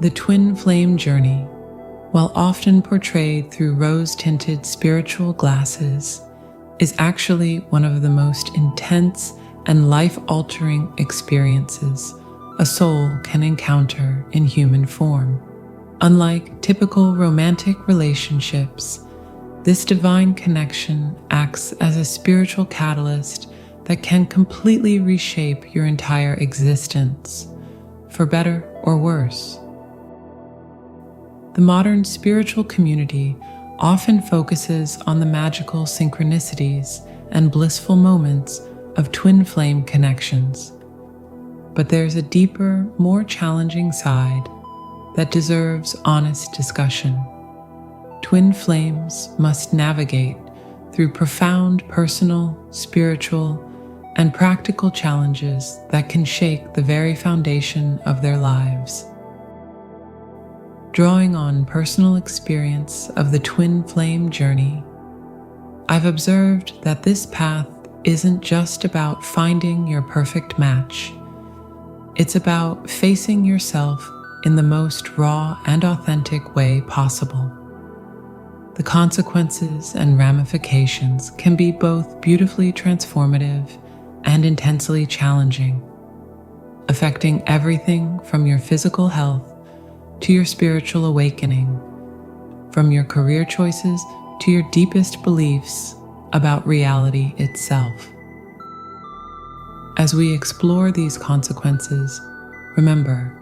The twin flame journey, while often portrayed through rose-tinted spiritual glasses, is actually one of the most intense and life-altering experiences a soul can encounter in human form. Unlike typical romantic relationships, this divine connection acts as a spiritual catalyst that can completely reshape your entire existence, for better or worse. The modern spiritual community often focuses on the magical synchronicities and blissful moments of twin flame connections. But there's a deeper, more challenging side that deserves honest discussion. Twin flames must navigate through profound personal, spiritual, and practical challenges that can shake the very foundation of their lives. Drawing on personal experience of the twin flame journey, I've observed that this path isn't just about finding your perfect match. It's about facing yourself in the most raw and authentic way possible. The consequences and ramifications can be both beautifully transformative and intensely challenging, affecting everything from your physical health to your spiritual awakening, from your career choices to your deepest beliefs about reality itself. As we explore these consequences, remember,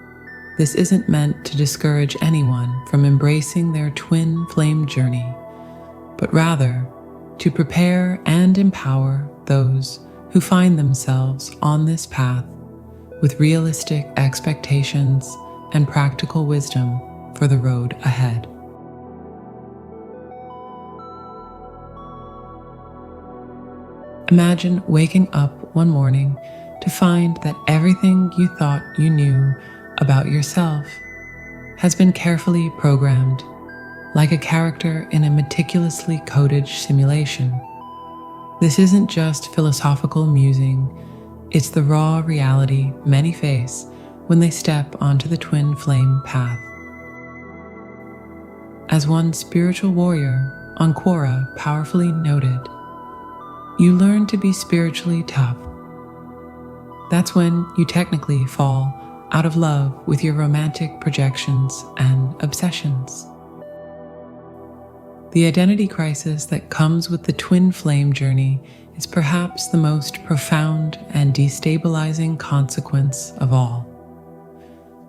this isn't meant to discourage anyone from embracing their twin flame journey, but rather to prepare and empower those who find themselves on this path with realistic expectations and practical wisdom for the road ahead. Imagine waking up one morning to find that everything you thought you knew about yourself has been carefully programmed, like a character in a meticulously coded simulation. This isn't just philosophical musing, it's the raw reality many face when they step onto the twin flame path. As one spiritual warrior on Quora powerfully noted, you learn to be spiritually tough. That's when you technically fall out of love with your romantic projections and obsessions. The identity crisis that comes with the twin flame journey is perhaps the most profound and destabilizing consequence of all.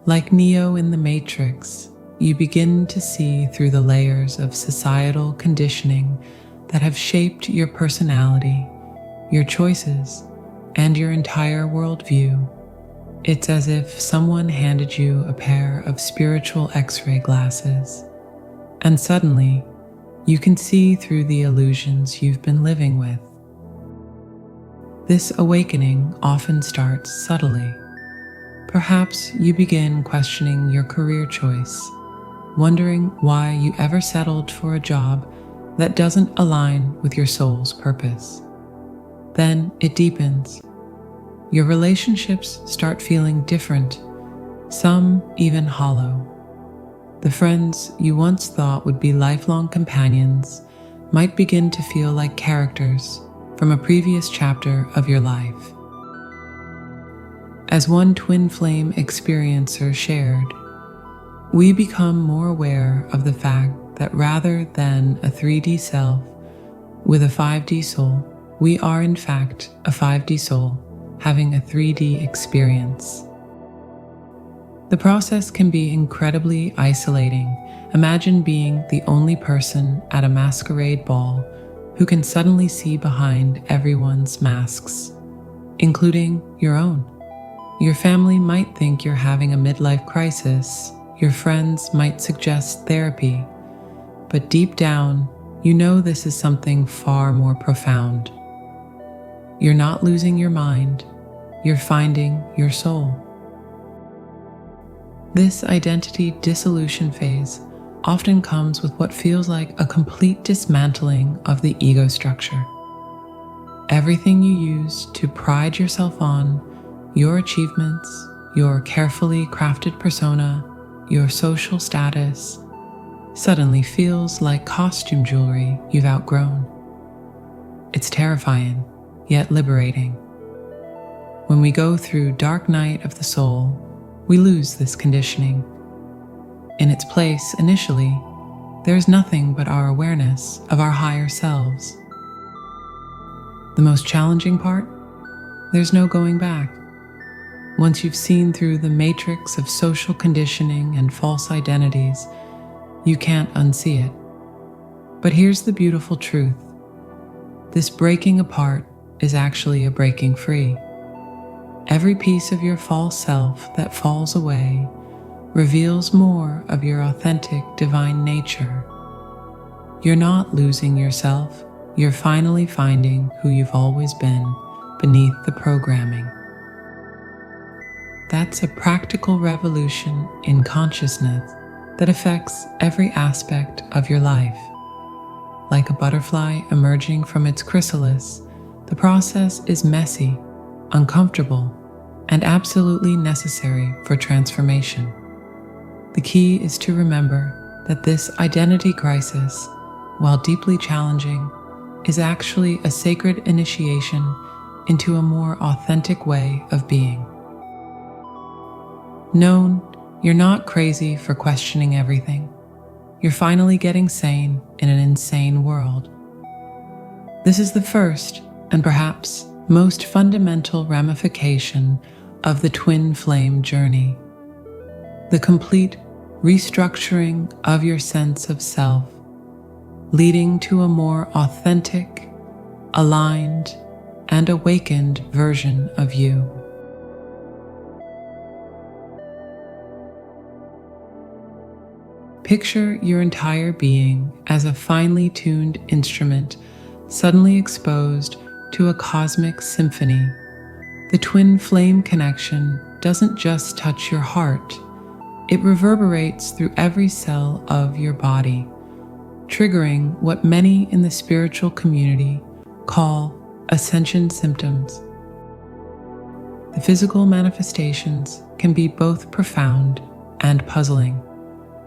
Like Neo in the Matrix, you begin to see through the layers of societal conditioning that have shaped your personality, your choices, and your entire worldview. It's as if someone handed you a pair of spiritual X-ray glasses, and suddenly you can see through the illusions you've been living with. This awakening often starts subtly. Perhaps you begin questioning your career choice, wondering why you ever settled for a job that doesn't align with your soul's purpose. Then it deepens. Your relationships start feeling different, some even hollow. The friends you once thought would be lifelong companions might begin to feel like characters from a previous chapter of your life. As one twin flame experiencer shared, we become more aware of the fact that rather than a 3D self with a 5D soul, we are in fact a 5D soul having a 3D experience. The process can be incredibly isolating. Imagine being the only person at a masquerade ball who can suddenly see behind everyone's masks, including your own. Your family might think you're having a midlife crisis. Your friends might suggest therapy. But deep down, you know this is something far more profound. You're not losing your mind. You're finding your soul. This identity dissolution phase often comes with what feels like a complete dismantling of the ego structure. Everything you used to pride yourself on, your achievements, your carefully crafted persona, your social status suddenly feels like costume jewelry you've outgrown. It's terrifying, yet liberating. When we go through dark night of the soul, we lose this conditioning. In its place, initially, there's nothing but our awareness of our higher selves. The most challenging part? There's no going back. Once you've seen through the matrix of social conditioning and false identities, you can't unsee it. But here's the beautiful truth. This breaking apart is actually a breaking free. Every piece of your false self that falls away reveals more of your authentic divine nature. You're not losing yourself, you're finally finding who you've always been beneath the programming. That's a practical revolution in consciousness that affects every aspect of your life. Like a butterfly emerging from its chrysalis, the process is messy, uncomfortable, and absolutely necessary for transformation. The key is to remember that this identity crisis, while deeply challenging, is actually a sacred initiation into a more authentic way of being. Known, you're not crazy for questioning everything. You're finally getting sane in an insane world. This is the first, and perhaps most fundamental ramification of the twin flame journey. The complete restructuring of your sense of self, leading to a more authentic, aligned, and awakened version of you. Picture your entire being as a finely tuned instrument suddenly exposed to a cosmic symphony. The twin flame connection doesn't just touch your heart, it reverberates through every cell of your body, triggering what many in the spiritual community call ascension symptoms. The physical manifestations can be both profound and puzzling.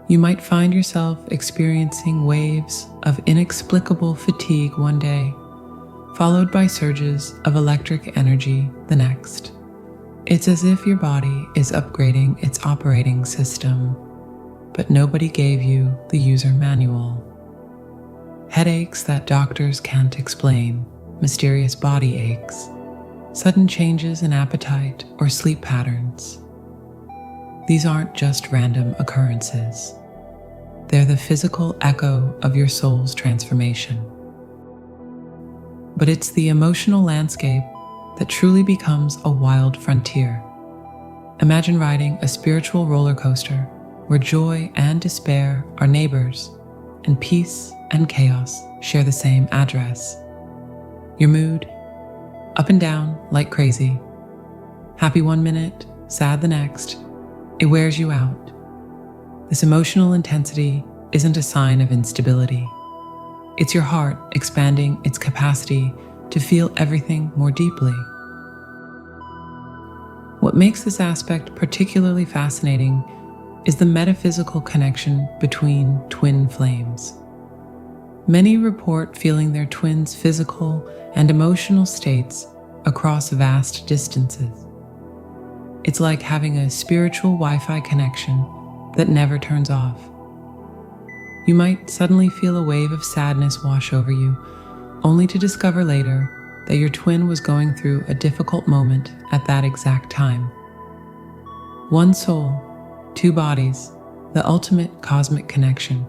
You might find yourself experiencing waves of inexplicable fatigue one day, followed by surges of electric energy the next. It's as if your body is upgrading its operating system, but nobody gave you the user manual. Headaches that doctors can't explain, mysterious body aches, sudden changes in appetite or sleep patterns. These aren't just random occurrences. They're the physical echo of your soul's transformation. But it's the emotional landscape that truly becomes a wild frontier. Imagine riding a spiritual roller coaster where joy and despair are neighbors, and peace and chaos share the same address. Your mood, up and down like crazy. Happy one minute, sad the next. It wears you out. This emotional intensity isn't a sign of instability. It's your heart expanding its capacity to feel everything more deeply. What makes this aspect particularly fascinating is the metaphysical connection between twin flames. Many report feeling their twins' physical and emotional states across vast distances. It's like having a spiritual Wi-Fi connection that never turns off. You might suddenly feel a wave of sadness wash over you, only to discover later that your twin was going through a difficult moment at that exact time. One soul, two bodies, the ultimate cosmic connection.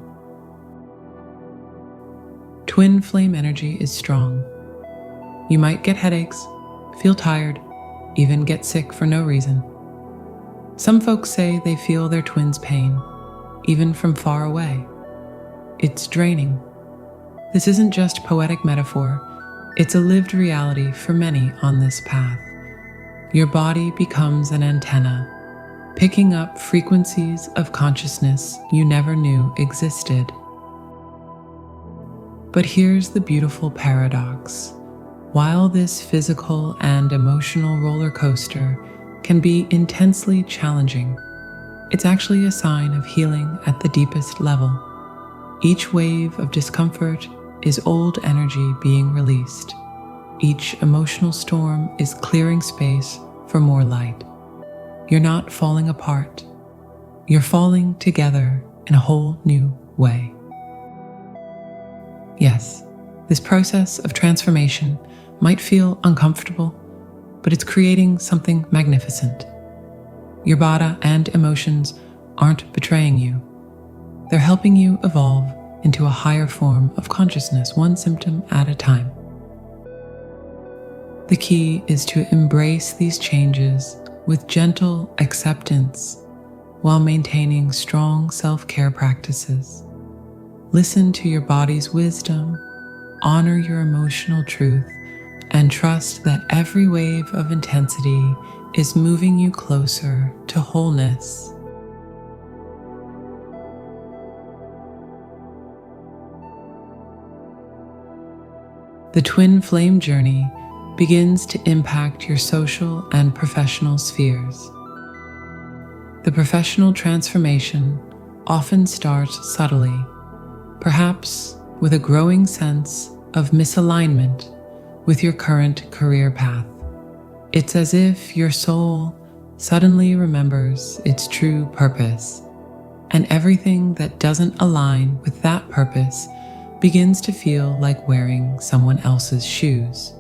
Twin flame energy is strong. You might get headaches, feel tired, even get sick for no reason. Some folks say they feel their twin's pain, even from far away. It's draining. This isn't just poetic metaphor, it's a lived reality for many on this path. Your body becomes an antenna, picking up frequencies of consciousness you never knew existed. But here's the beautiful paradox. While this physical and emotional roller coaster can be intensely challenging, It's actually a sign of healing at the deepest level. Each wave of discomfort is old energy being released. Each emotional storm is clearing space for more light. You're not falling apart. You're falling together in a whole new way. Yes, this process of transformation might feel uncomfortable, but it's creating something magnificent. Your body and emotions aren't betraying you. They're helping you evolve into a higher form of consciousness, one symptom at a time. The key is to embrace these changes with gentle acceptance while maintaining strong self-care practices. Listen to your body's wisdom, honor your emotional truth, and trust that every wave of intensity is moving you closer to wholeness. The twin flame journey begins to impact your social and professional spheres. The professional transformation often starts subtly, perhaps with a growing sense of misalignment with your current career path. It's as if your soul suddenly remembers its true purpose, and everything that doesn't align with that purpose begins to feel like wearing someone else's shoes.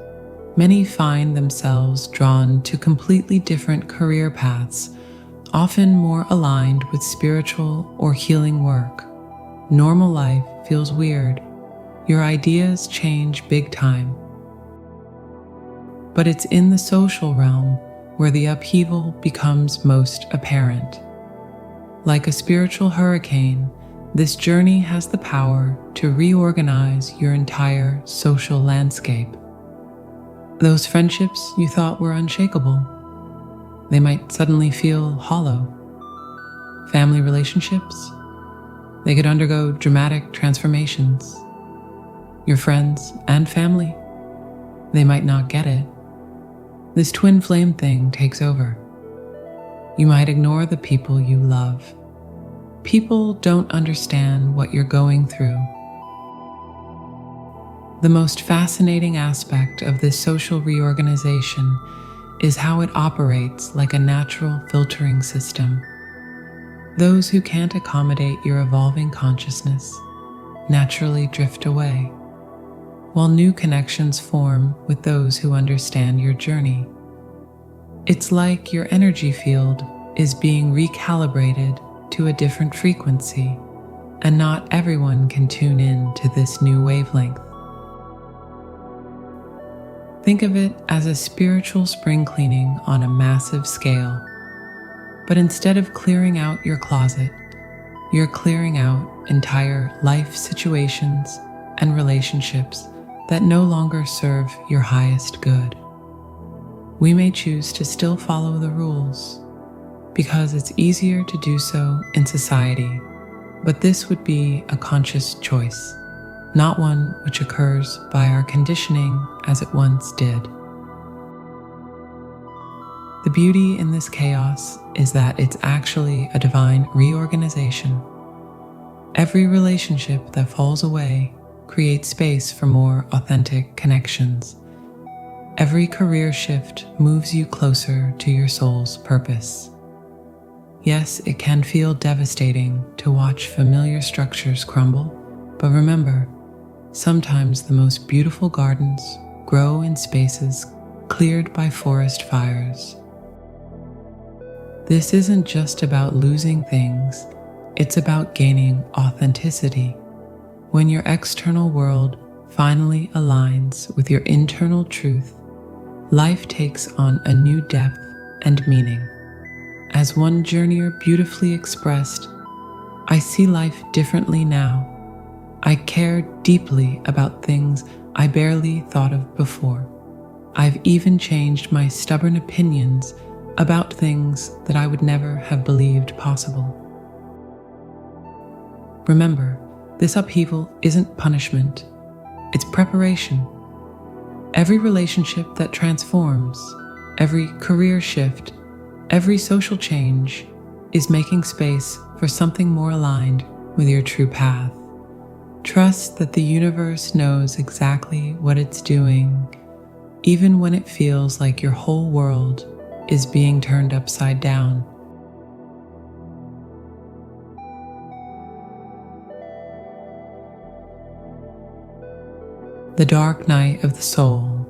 Many find themselves drawn to completely different career paths, often more aligned with spiritual or healing work. Normal life feels weird. Your ideas change big time. But it's in the social realm where the upheaval becomes most apparent. Like a spiritual hurricane, this journey has the power to reorganize your entire social landscape. Those friendships you thought were unshakable, they might suddenly feel hollow. Family relationships, they could undergo dramatic transformations. Your friends and family, they might not get it. This twin flame thing takes over. You might ignore the people you love. People don't understand what you're going through. The most fascinating aspect of this social reorganization is how it operates like a natural filtering system. Those who can't accommodate your evolving consciousness naturally drift away, while new connections form with those who understand your journey. It's like your energy field is being recalibrated to a different frequency, and not everyone can tune in to this new wavelength. Think of it as a spiritual spring cleaning on a massive scale. But instead of clearing out your closet, you're clearing out entire life situations and relationships that no longer serve your highest good. We may choose to still follow the rules because it's easier to do so in society, but this would be a conscious choice, not one which occurs by our conditioning as it once did. The beauty in this chaos is that it's actually a divine reorganization. Every relationship that falls away creates space for more authentic connections. Every career shift moves you closer to your soul's purpose. Yes, it can feel devastating to watch familiar structures crumble, but remember, sometimes the most beautiful gardens grow in spaces cleared by forest fires. This isn't just about losing things, it's about gaining authenticity. When your external world finally aligns with your internal truth, life takes on a new depth and meaning. As one journeyer beautifully expressed, I see life differently now. I care deeply about things I barely thought of before. I've even changed my stubborn opinions about things that I would never have believed possible. Remember, this upheaval isn't punishment, it's preparation. Every relationship that transforms, every career shift, every social change is making space for something more aligned with your true path. Trust that the universe knows exactly what it's doing, even when it feels like your whole world is being turned upside down. The dark night of the soul,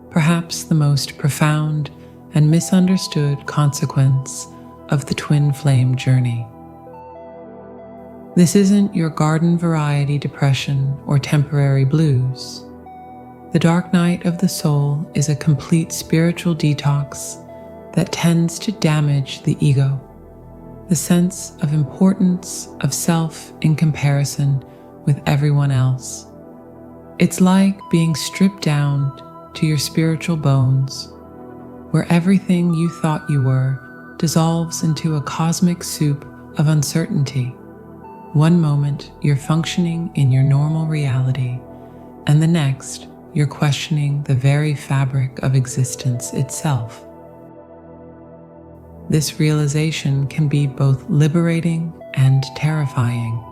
perhaps the most profound and misunderstood consequence of the twin flame journey. This isn't your garden variety depression or temporary blues. The dark night of the soul is a complete spiritual detox that tends to damage the ego, the sense of importance of self in comparison with everyone else. It's like being stripped down to your spiritual bones, where everything you thought you were dissolves into a cosmic soup of uncertainty. One moment you're functioning in your normal reality, and the next you're questioning the very fabric of existence itself. This realization can be both liberating and terrifying.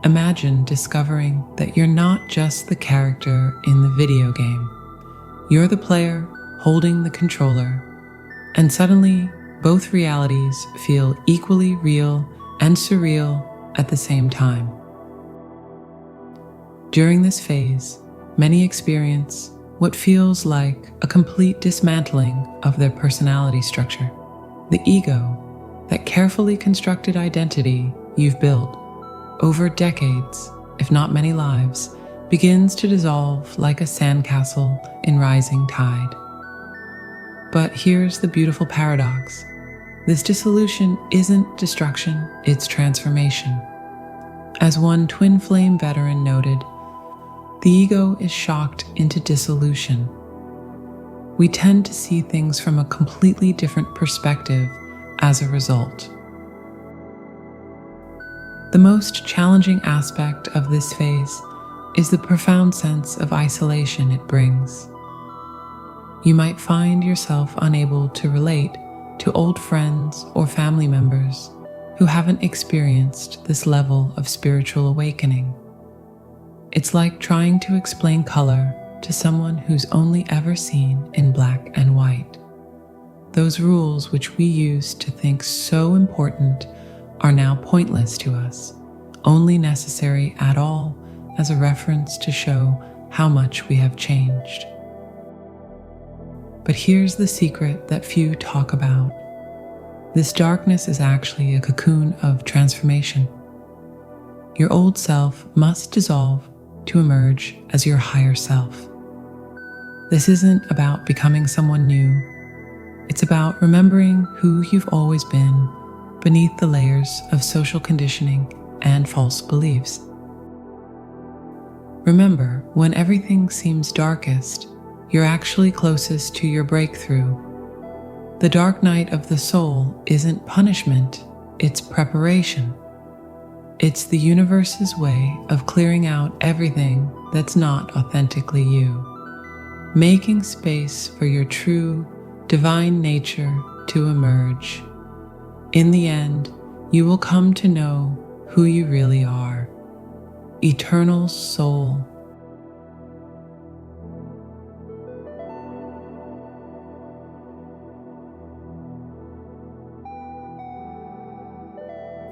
Imagine discovering that you're not just the character in the video game. You're the player holding the controller, and suddenly both realities feel equally real and surreal at the same time. During this phase, many experience what feels like a complete dismantling of their personality structure. The ego, that carefully constructed identity you've built over decades, if not many lives, begins to dissolve like a sandcastle in rising tide. But here's the beautiful paradox. This dissolution isn't destruction, it's transformation. As one twin flame veteran noted, the ego is shocked into dissolution. We tend to see things from a completely different perspective as a result. The most challenging aspect of this phase is the profound sense of isolation it brings. You might find yourself unable to relate to old friends or family members who haven't experienced this level of spiritual awakening. It's like trying to explain color to someone who's only ever seen in black and white. Those rules which we used to think so important are now pointless to us, only necessary at all as a reference to show how much we have changed. But here's the secret that few talk about. This darkness is actually a cocoon of transformation. Your old self must dissolve to emerge as your higher self. This isn't about becoming someone new. It's about remembering who you've always been beneath the layers of social conditioning and false beliefs. Remember, when everything seems darkest, you're actually closest to your breakthrough. The dark night of the soul isn't punishment, it's preparation. It's the universe's way of clearing out everything that's not authentically you, making space for your true, divine nature to emerge. In the end, you will come to know who you really are, eternal soul.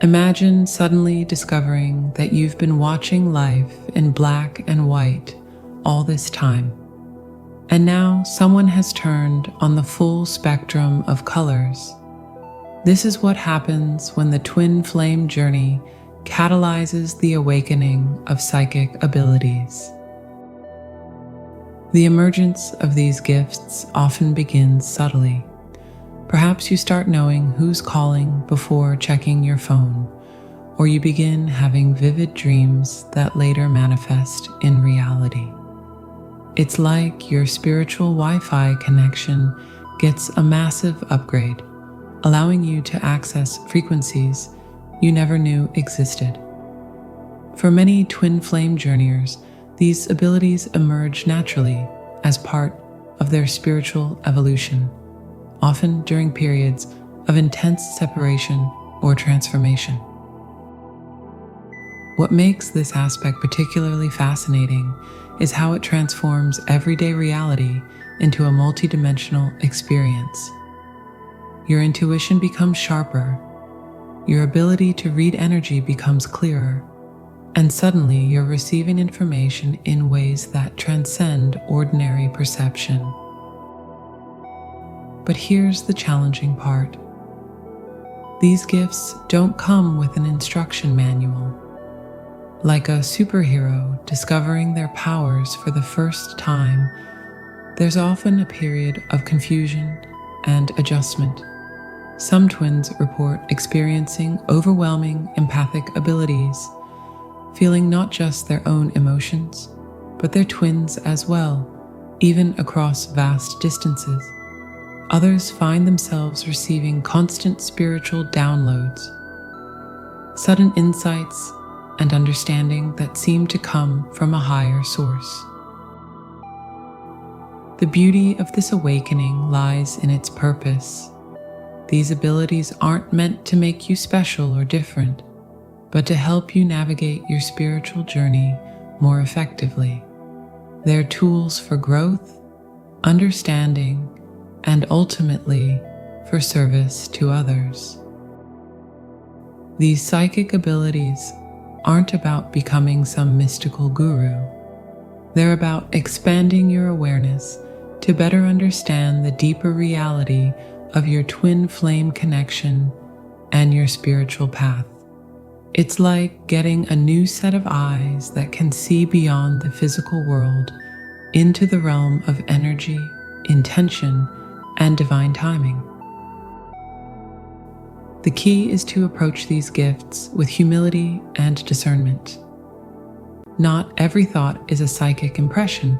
Imagine suddenly discovering that you've been watching life in black and white all this time, and now someone has turned on the full spectrum of colors. This is what happens when the twin flame journey catalyzes the awakening of psychic abilities. The emergence of these gifts often begins subtly. Perhaps you start knowing who's calling before checking your phone, or you begin having vivid dreams that later manifest in reality. It's like your spiritual Wi-Fi connection gets a massive upgrade, allowing you to access frequencies you never knew existed. For many twin flame journeyers, these abilities emerge naturally as part of their spiritual evolution, often during periods of intense separation or transformation. What makes this aspect particularly fascinating is how it transforms everyday reality into a multidimensional experience. Your intuition becomes sharper, your ability to read energy becomes clearer, and suddenly you're receiving information in ways that transcend ordinary perception. But here's the challenging part. These gifts don't come with an instruction manual. Like a superhero discovering their powers for the first time, there's often a period of confusion and adjustment. Some twins report experiencing overwhelming empathic abilities, feeling not just their own emotions, but their twins as well, even across vast distances. Others find themselves receiving constant spiritual downloads, sudden insights, and understanding that seem to come from a higher source. The beauty of this awakening lies in its purpose. These abilities aren't meant to make you special or different, but to help you navigate your spiritual journey more effectively. They're tools for growth, understanding, and ultimately for service to others. These psychic abilities aren't about becoming some mystical guru. They're about expanding your awareness to better understand the deeper reality of your twin flame connection and your spiritual path. It's like getting a new set of eyes that can see beyond the physical world into the realm of energy, intention, and divine timing. The key is to approach these gifts with humility and discernment. Not every thought is a psychic impression,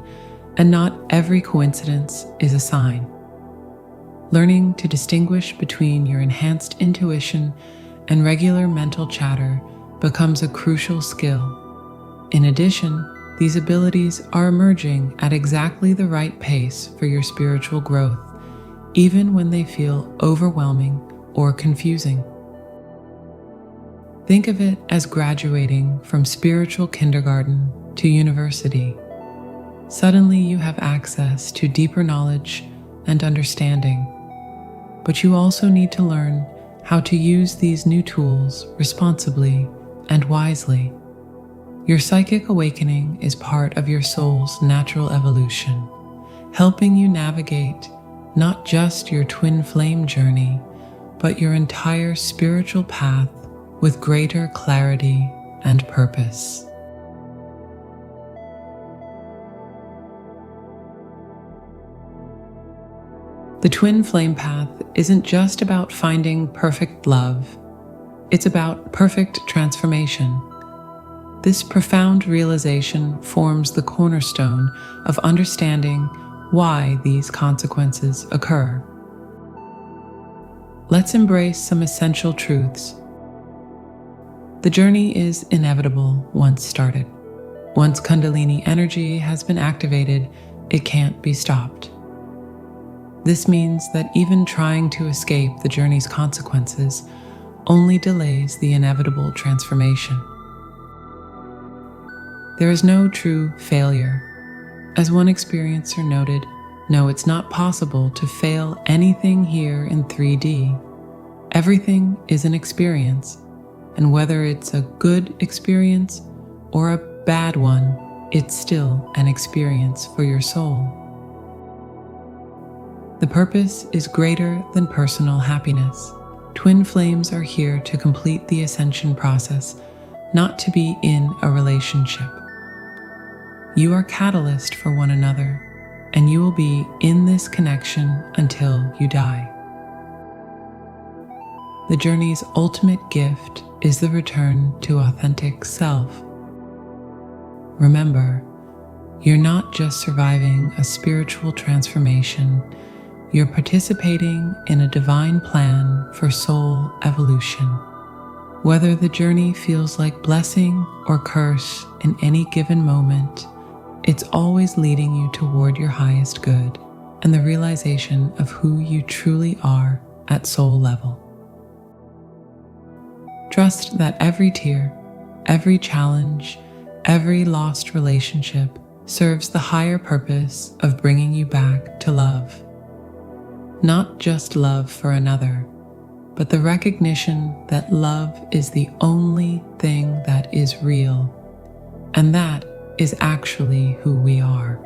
and not every coincidence is a sign. Learning to distinguish between your enhanced intuition and regular mental chatter becomes a crucial skill. In addition, these abilities are emerging at exactly the right pace for your spiritual growth, even when they feel overwhelming or confusing. Think of it as graduating from spiritual kindergarten to university. Suddenly you have access to deeper knowledge and understanding, but you also need to learn how to use these new tools responsibly and wisely. Your psychic awakening is part of your soul's natural evolution, helping you navigate not just your twin flame journey, but your entire spiritual path with greater clarity and purpose. The twin flame path isn't just about finding perfect love, it's about perfect transformation. This profound realization forms the cornerstone of understanding why these consequences occur. Let's embrace some essential truths. The journey is inevitable once started. Once Kundalini energy has been activated, it can't be stopped. This means that even trying to escape the journey's consequences only delays the inevitable transformation. There is no true failure. As one experiencer noted, no, it's not possible to fail anything here in 3D. Everything is an experience, and whether it's a good experience or a bad one, it's still an experience for your soul. The purpose is greater than personal happiness. Twin flames are here to complete the ascension process, not to be in a relationship. You are catalyst for one another, and you will be in this connection until you die. The journey's ultimate gift is the return to authentic self. Remember, you're not just surviving a spiritual transformation, you're participating in a divine plan for soul evolution. Whether the journey feels like blessing or curse in any given moment, it's always leading you toward your highest good and the realization of who you truly are at soul level. Trust that every tear, every challenge, every lost relationship serves the higher purpose of bringing you back to love. Not just love for another, but the recognition that love is the only thing that is real, and that is actually who we are.